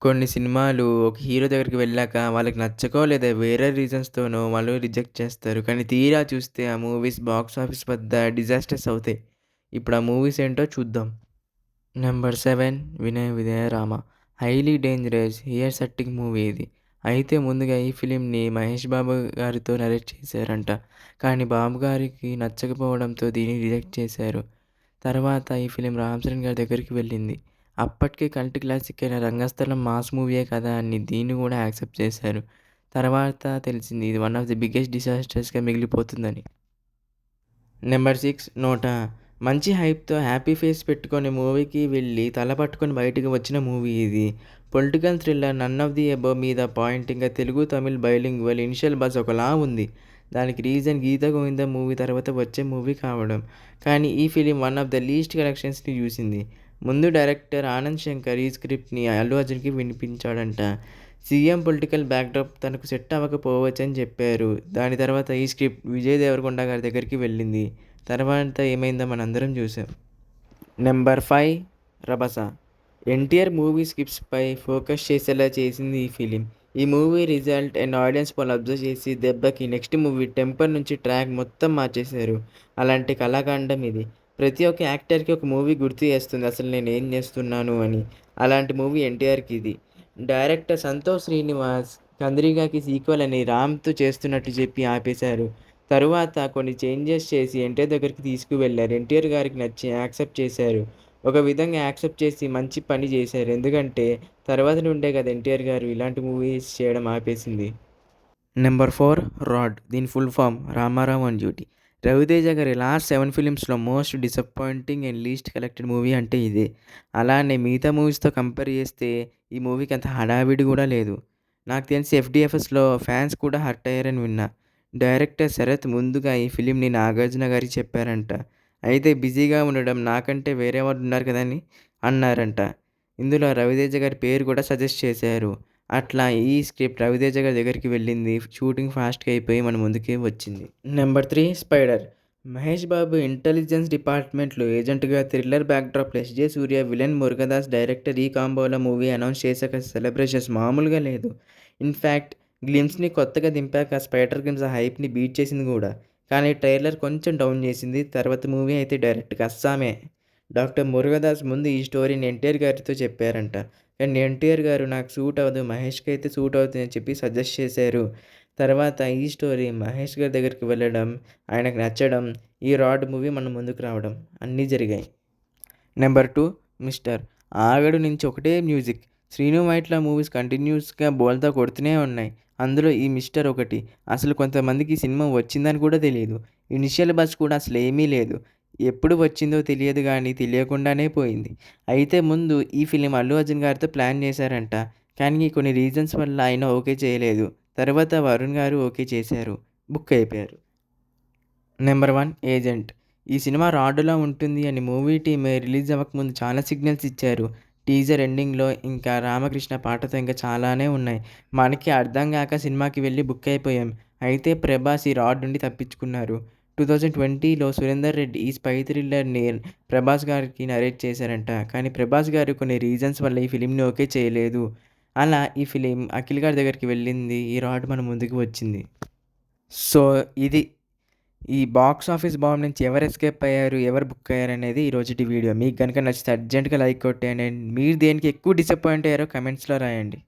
కొన్ని సినిమాలు ఒక హీరో దగ్గరికి వెళ్ళాక వాళ్ళకి నచ్చకో లేదా వేరే రీజన్స్‌తోనో వాళ్ళు రిజెక్ట్ చేస్తారు. కానీ తీరా చూస్తే ఆ మూవీస్ బాక్స్ ఆఫీస్ వద్ద డిజాస్టర్స్ అవుతాయి. ఇప్పుడు ఆ మూవీస్ ఏంటో చూద్దాం. Number 7 'Vinaya Vidheya Rama'. Highly dangerous, హియర్ సట్టింగ్ మూవీ ఇది. అయితే ముందుగా ఈ ఫిలింని మహేష్ బాబు గారితో నరేట్ చేశారంట. కానీ బాబు గారికి నచ్చకపోవడంతో దీన్ని రిజెక్ట్ చేశారు. తర్వాత ఈ ఫిలిం రామ్ చరణ్ గారి దగ్గరికి వెళ్ళింది. అప్పటికే కల్ట్ క్లాసిక్ అయిన 'రంగస్థలం' మాస్ మూవీయే కదా అని దీన్ని కూడా యాక్సెప్ట్ చేశారు. తర్వాత తెలిసింది ఇది వన్ ఆఫ్ ది బిగ్గెస్ట్ డిసాస్టర్స్‌గా మిగిలిపోతుందని. Number 6 'NOTA'. మంచి హైప్‌తో హ్యాపీ ఫేస్ పెట్టుకొని మూవీకి వెళ్ళి తల పట్టుకొని బయటకి వచ్చిన మూవీ ఇది. Political thriller 'none of the above' మీద పాయింటింగ్‌గా Telugu, Tamil bilingual initial buzz ఒకలా ఉంది. దానికి రీజన్ 'గీత గోవిందం' మూవీ తర్వాత వచ్చే మూవీ కావడం. కానీ ఈ film one of the least కలెక్షన్స్‌ని చూసింది. ముందు డైరెక్టర్ ఆనంద్ శంకర్ ఈ స్క్రిప్ట్‌ని అల్లు అర్జున్‌కి వినిపించాడంట. సీఎం పొలిటికల్ బ్యాక్‌డ్రాప్ తనకు సెట్ అవ్వకపోవచ్చని చెప్పారు. దాని తర్వాత ఈ స్క్రిప్ట్ విజయ్ దేవరకొండ గారి దగ్గరికి వెళ్ళింది. తర్వాత ఏమైందో మనందరం చూసాం. నెంబర్ 5 'రభస'. ఎన్టీఆర్ మూవీ స్క్రిప్ట్స్‌పై ఫోకస్ చేసేలా చేసింది ఈ ఫిలిం. ఈ movie result and audience poll observe చేసి దెబ్బకి నెక్స్ట్ మూవీ 'టెంపర్' నుంచి ట్రాక్ మొత్తం మార్చేశారు. అలాంటి కళాఖండం ఇది. ప్రతి ఒక్క యాక్టర్‌కి ఒక మూవీ గుర్తు చేస్తుంది అసలు నేనేం చేస్తున్నాను అని. అలాంటి మూవీ ఎన్టీఆర్‌కి ఇది. డైరెక్టర్ సంతోష్ శ్రీనివాస్ 'కంద్రీగా'కి సీక్వెల్ అని 'రామ్‌తో చేస్తున్నట్టు చెప్పి ఆపేశారు. తరువాత కొన్ని చేంజెస్ చేసి ఎన్టీఆర్ దగ్గరికి తీసుకువెళ్లారు. ఎన్టీఆర్ గారికి నచ్చి యాక్సెప్ట్ చేశారు. ఒక విధంగా యాక్సెప్ట్ చేసి మంచి పని చేశారు. ఎందుకంటే తర్వాత నుండే కదా ఎన్టీఆర్ గారు ఇలాంటి మూవీస్ చేయడం ఆపేసింది. నెంబర్ 4 'రాడ్'. దీని full form 'Ramarao on duty'. Raviteja garu last 7 ఫిలిమ్స్‌లో most disappointing and least collected movie అంటే ఇదే. అలానే మిగతా మూవీస్‌తో కంపేర్ చేస్తే ఈ మూవీకి అంత హడావిడి కూడా లేదు. నాకు తెలిసి ఎఫ్‌డీఎఫ్ఎస్‌లో ఫ్యాన్స్ కూడా హర్ట్ అయ్యారని విన్నా. డైరెక్టర్ శరత్ ముందుగా ఈ ఫిలింని నాగార్జున గారికి చెప్పారంట. అయితే బిజీగా ఉండడం నాకంటే వేరే వాళ్ళు ఉన్నారు కదా అని అన్నారంట. ఇందులో రవితేజ గారి పేరు కూడా సజెస్ట్ చేశారు. అట్లా ఈ స్క్రిప్ట్ రవితేజ గారి దగ్గరికి వెళ్ళింది. షూటింగ్ ఫాస్ట్‌గా అయిపోయి మన ముందుకే వచ్చింది. Number 3 'Spider'. Mahesh Babu intelligence డిపార్ట్మెంట్‌లో ఏజెంట్‌గా థ్రిల్లర్ బ్యాక్‌డ్రాప్‌లో S J Surya, villain Murugadoss director ఈ కాంబోలో మూవీ అనౌన్స్ చేశాక సెలబ్రేషన్స్ మామూలుగా లేదు. ఇన్‌ఫాక్ట్ గ్లిమ్స్‌ని కొత్తగా దింపాక 'స్పైడర్ గ్లిమ్స్' ఆ హైప్‌ని బీట్ చేసింది కూడా. కానీ ట్రైలర్ కొంచెం డౌన్ చేసింది. తర్వాత మూవీ అయితే డైరెక్ట్‌గా అస్సామే. డాక్టర్ మురుగదాస్ ముందు ఈ స్టోరీని ఎన్టీఆర్ గారితో చెప్పారంట. కానీ ఎన్టీఆర్ గారు నాకు సూట్ అవ్వదు, మహేష్‌కి అయితే సూట్ అవుతుంది అని చెప్పి సజెస్ట్ చేశారు. తర్వాత ఈ స్టోరీ మహేష్ గారి దగ్గరికి వెళ్ళడం, ఆయనకు నచ్చడం, ఈ 'రాడ్' మూవీ మన ముందుకు రావడం అన్నీ జరిగాయి. Number 2 'mister'. 'ఆగడు' నుంచి ఒకటే మ్యూజిక్. శ్రీను వైట్ల మూవీస్ కంటిన్యూస్‌గా బోల్తా కొడుతూనే ఉన్నాయి. అందులో ఈ 'మిస్టర్' ఒకటి. అసలు కొంతమందికి ఈ సినిమా వచ్చిందని కూడా తెలీదు. ఇనిషియల్ బజ్ కూడా అసలేమీ లేదు. ఎప్పుడు వచ్చిందో తెలియదు గానీ తెలియకుండానే పోయింది. అయితే ముందు ఈ ఫిలిం అల్లు అర్జున్ గారితో ప్లాన్ చేశారంట. కానీ కొన్ని రీజన్స్ వల్ల ఆయన ఓకే చేయలేదు. తర్వాత వరుణ్ గారు ఓకే చేశారు. బుక్ అయిపోయారు. Number 1 'agent'. ఈ సినిమా 'రాడ్‌లా' ఉంటుంది అని మూవీ టీమ్ రిలీజ్ అవ్వకముందు చాలా సిగ్నల్స్ ఇచ్చారు. టీజర్ ఎండింగ్‌లో ఇంకా రామకృష్ణ పాటతో ఇంకా చాలానే ఉన్నాయి. మనకి అర్థం గాక సినిమాకి వెళ్లి బుక్ అయిపోయాం. అయితే ప్రభాస్ ఈ 'రాడ్' నుండి తప్పించుకున్నారు. 2020లో సురేందర్ రెడ్డి ఈ స్పై థ్రిల్లర్‌ని ప్రభాస్ గారికి నరేట్ చేశారంట. కానీ ప్రభాస్ గారు కొన్ని రీజన్స్ వల్ల ఈ ఫిలింని ఓకే చేయలేదు. అలా ఈ ఫిలిం అఖిల్ గారి దగ్గరికి వెళ్ళింది. ఈ 'రాడ్' మన ముందుకు వచ్చింది. సో, ఇది ఈ బాక్స్ ఆఫీస్ బాంబ్ నుంచి ఎవరు ఎస్కేప్ అయ్యారు? ఎవరు బుక్ అయ్యారనేది ఈ రోజుటి వీడియో. మీకు గనుక నచ్చితే అర్జెంట్‌గా లైక్ కొట్టేయండి. అండ్ మీరు దేనికి ఎక్కువ డిసప్పాయింట్ అయ్యారో కామెంట్స్‌లో రాయండి.